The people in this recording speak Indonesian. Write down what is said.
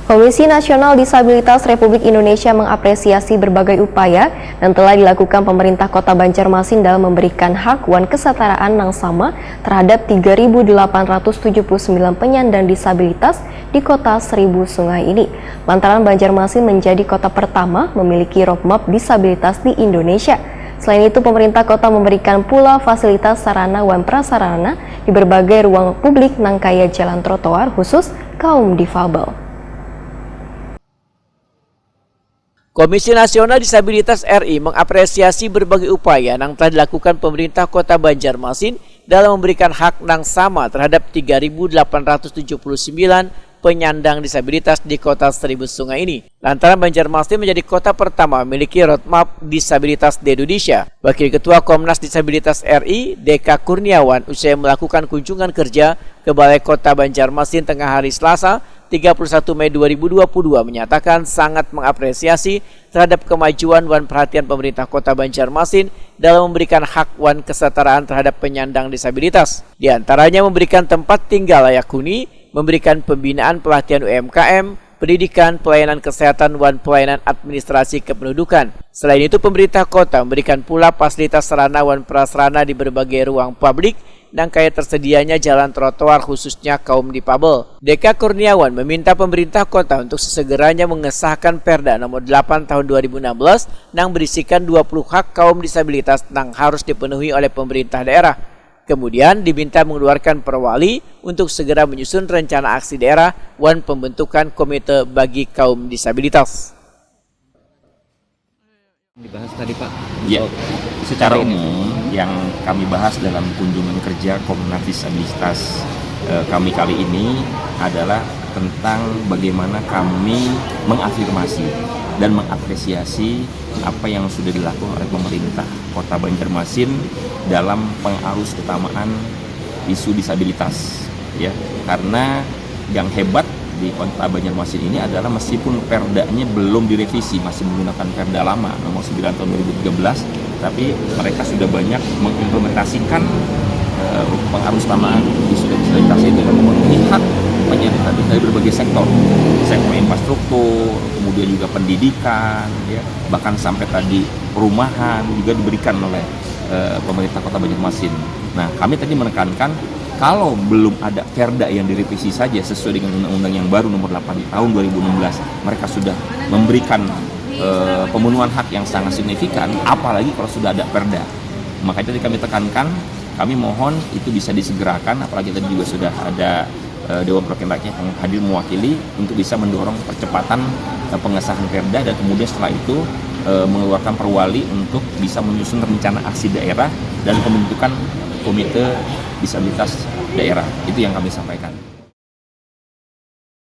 Komisi Nasional Disabilitas Republik Indonesia mengapresiasi berbagai upaya yang telah dilakukan pemerintah Kota Banjarmasin dalam memberikan hak wan kesetaraan yang sama terhadap 3.879 penyandang disabilitas di Kota Seribu Sungai ini. Lantaran Banjarmasin menjadi kota pertama memiliki roadmap disabilitas di Indonesia. Selain itu, pemerintah kota memberikan pula fasilitas sarana wan prasarana di berbagai ruang publik nangkaya jalan trotoar khusus kaum difabel. Komisi Nasional Disabilitas RI mengapresiasi berbagai upaya yang telah dilakukan pemerintah Kota Banjarmasin dalam memberikan hak yang sama terhadap 3.879 penyandang disabilitas di Kota Seribu Sungai ini. Lantaran Banjarmasin menjadi kota pertama memiliki roadmap disabilitas di Indonesia. Wakil Ketua Komnas Disabilitas RI, Deka Kurniawan, usai melakukan kunjungan kerja ke Balai Kota Banjarmasin tengah hari Selasa, 31 Mei 2022 menyatakan sangat mengapresiasi terhadap kemajuan wan perhatian pemerintah Kota Banjarmasin dalam memberikan hak wan kesetaraan terhadap penyandang disabilitas. Di antaranya memberikan tempat tinggal layak huni, memberikan pembinaan pelatihan UMKM, pendidikan, pelayanan kesehatan, wan pelayanan administrasi kependudukan. Selain itu, pemerintah kota memberikan pula fasilitas sarana wan prasarana di berbagai ruang publik dan kaya tersedianya jalan trotoar khususnya kaum difabel. Deka Kurniawan meminta pemerintah kota untuk sesegeranya mengesahkan Perda nomor 8 tahun 2016 yang berisikan 20 hak kaum disabilitas yang harus dipenuhi oleh pemerintah daerah. Kemudian diminta mengeluarkan perwali untuk segera menyusun rencana aksi daerah wan pembentukan komite bagi kaum disabilitas. Dibahas tadi Pak? Ya, secara umum yang kami bahas dalam kunjungan kerja Komnas Disabilitas kami kali ini adalah tentang bagaimana kami mengafirmasi dan mengapresiasi apa yang sudah dilakukan oleh pemerintah Kota Banjarmasin dalam pengarus utamaan isu disabilitas, ya. Karena yang hebat di Kota Banjarmasin ini adalah meskipun perdanya belum direvisi, masih menggunakan perda lama nomor 9 tahun 2013, tapi mereka sudah banyak mengimplementasikan pengarus utamaan isu disabilitas itu dengan memenuhi hak penyandang dari berbagai sektor infrastruktur, kemudian juga pendidikan, ya, bahkan sampai tadi perumahan juga diberikan oleh pemerintah Kota Banjarmasin. Nah, kami tadi menekankan kalau belum ada perda yang direvisi saja sesuai dengan undang-undang yang baru nomor 8 tahun 2016, mereka sudah memberikan pemenuhan hak yang sangat signifikan, apalagi kalau sudah ada perda. Makanya tadi kami tekankan, kami mohon itu bisa disegerakan, apalagi tadi juga sudah ada Dewan Perwakilan Rakyat yang hadir mewakili untuk bisa mendorong percepatan pengesahan perda dan kemudian setelah itu mengeluarkan perwali untuk bisa menyusun rencana aksi daerah dan pembentukan komite disabilitas daerah. Itu yang kami sampaikan.